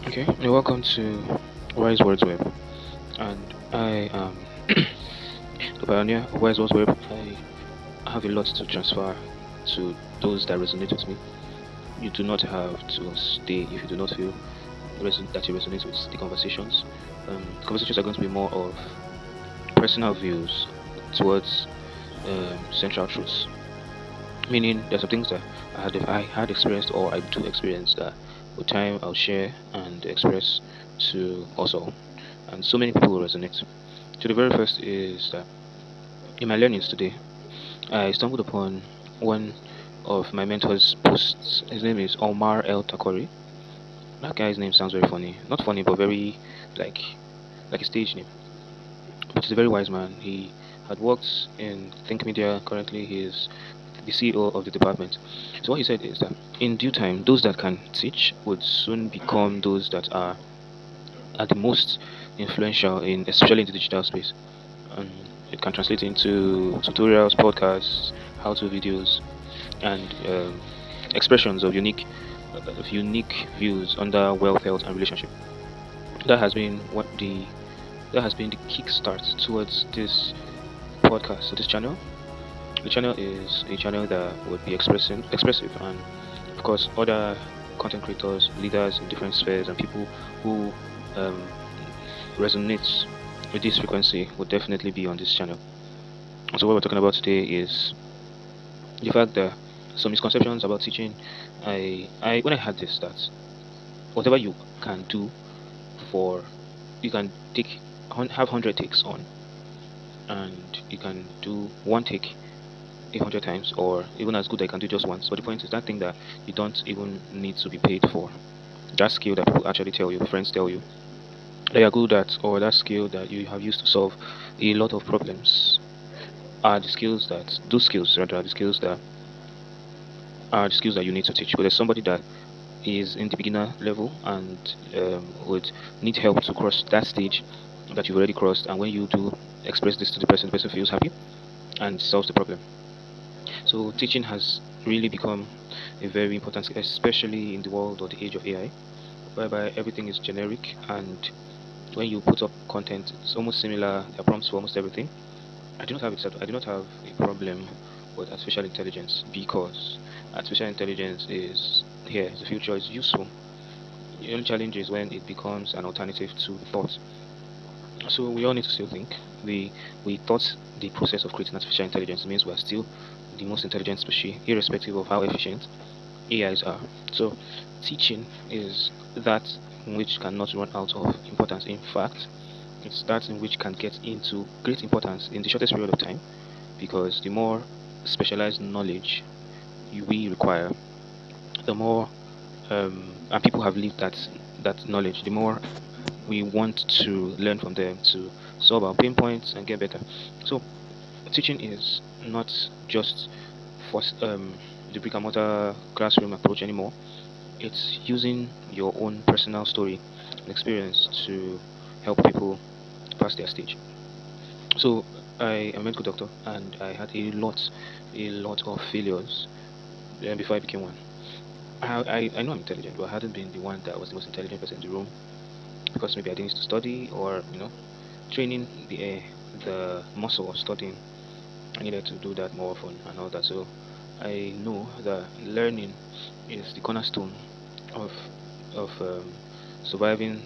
Okay, you're welcome to Wise Words Web, and I am the pioneer of Wise Words Web. I have a lot to transfer to those that resonate with me. You do not have to stay if you do not feel that you resonate with the conversations. Conversations are going to be more of personal views towards central truths. Meaning, there's some things that I had experienced or I do experience that with time I'll share and express to us all, and so many people will resonate. So the very first is that in my learnings today, I stumbled upon one of my mentor's posts. His name is Omar El Takori. That guy's name sounds very funny. Not funny, but very like like a stage name. But he's a very wise man. He had worked in Think Media. Currently, he is the CEO of the department. So what he said is that in due time, those that can teach would soon become those that are the most influential in, especially in the digital space. It can translate into tutorials, podcasts, how-to videos, and expressions of unique views under wealth, health, and relationship. That has been that has been the kickstart towards this podcast, so this channel. The channel is a channel that would be expressive, and of course, other content creators, leaders in different spheres, and people who um, resonate with this frequency would definitely be on this channel. So, what we're talking about today is the fact that some misconceptions about teaching. I when I had this, that whatever you can do for, you can have 100 takes on, and you can do one take 100 times, or even as good I can do just once. But the point is that thing that you don't even need to be paid for. That skill that people actually tell you, friends tell you that you're good at, or that skill that you have used to solve a lot of problems, are the skills that those skills rather are the skills that you need to teach. But there's somebody that is in the beginner level and would need help to cross that stage that you've already crossed. And when you do express this to the person feels happy and solves the problem. So teaching has really become a very important skill, especially in the world or the age of AI, whereby everything is generic, and when you put up content, it's almost similar. There are prompts for almost everything. I do not have a problem with artificial intelligence because artificial intelligence is here. The future is useful. The only challenge is when it becomes an alternative to thought. So we all need to still think. We thought the process of creating artificial intelligence means we are still the most intelligent species, irrespective of how efficient AIs are. So teaching is that which cannot run out of importance. In fact, it's that in which can get into great importance in the shortest period of time, because the more specialized knowledge we require, the more and people have lived that knowledge, the more we want to learn from them to solve our pain points and get better. So teaching is not just for the brick and mortar classroom approach anymore. It's using your own personal story and experience to help people pass their stage. So I am a medical doctor, and I had a lot of failures before I became one. I know I'm intelligent, but I hadn't been the one that was the most intelligent person in the room, because maybe I didn't need to study, or training the muscle of studying. I needed to do that more often and all that. So I know that learning is the cornerstone of surviving,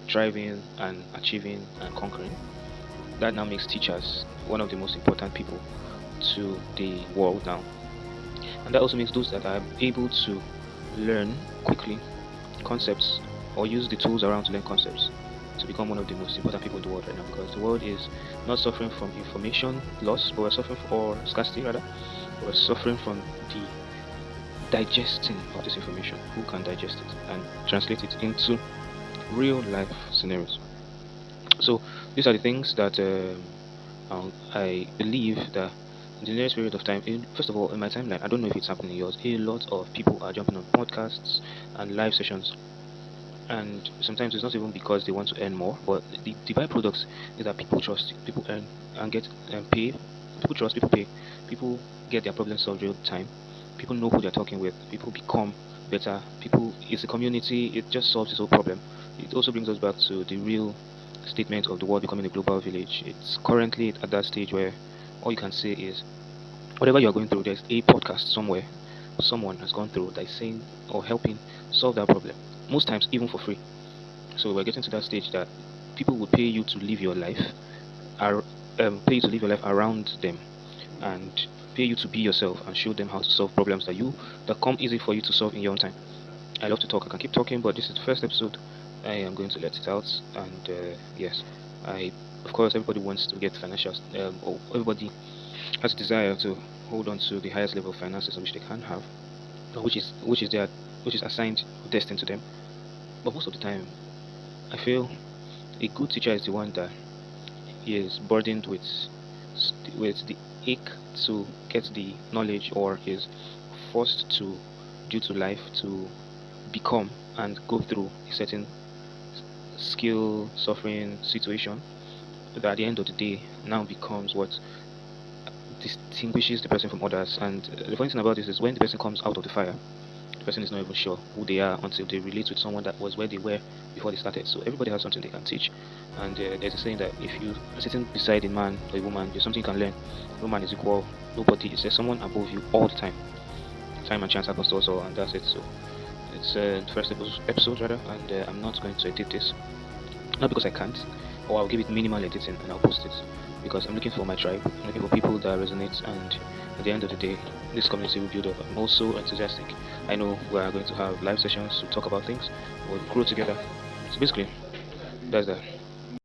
thriving, and achieving and conquering. That now makes teachers one of the most important people to the world now, and that also makes those that are able to learn quickly concepts, or use the tools around to learn concepts, to become one of the most important people in the world right now, because the world is not suffering from information loss, but we're suffering or scarcity rather. We're suffering from the digesting of this information. Who can digest it and translate it into real life scenarios? So these are the things that I believe that in the next period of time, first of all, in my timeline, I don't know if it's happening in yours, a lot of people are jumping on podcasts and live sessions. And sometimes it's not even because they want to earn more, but the byproducts is that people trust, people earn and get and pay. People trust, people pay, people get their problems solved real time. People know who they're talking with. People become better. People, it's a community. It just solves its whole problem. It also brings us back to the real statement of the world becoming a global village. It's currently at that stage where all you can say is whatever you are going through, there's a podcast somewhere. Someone has gone through that is saying or helping solve that problem. Most times, even for free. So we're getting to that stage that people would pay you to live your life, ar- pay you to live your life around them, and pay you to be yourself and show them how to solve problems that come easy for you to solve in your own time. I love to talk. I can keep talking, but this is the first episode. I am going to let it out, and yes, I of course everybody wants to get financial. Or everybody has a desire to hold on to the highest level of finances which they can have, which is assigned or destined to them. But most of the time, I feel a good teacher is the one that is burdened with the ache to get the knowledge, or is forced to, due to life, to become and go through a certain skill suffering situation that at the end of the day now becomes what distinguishes the person from others. And the funny thing about this is when the person comes out of the fire, the person is not even sure who they are until they relate with someone that was where they were before they started. So everybody has something they can teach. And there's a saying that if you are sitting beside a man or a woman, there's something you can learn. No man is equal. Nobody is, there's someone above you all the time. Time and chance happens to us all, and that's it. So it's the first episode rather, and I'm not going to edit this. Not because I can't, or I'll give it minimal editing and I'll post it. Because I'm looking for my tribe. I'm looking for people that resonate, and at the end of the day, this community will build up. I'm also enthusiastic. I know we are going to have live sessions to talk about things. We'll grow together. So basically, that's that.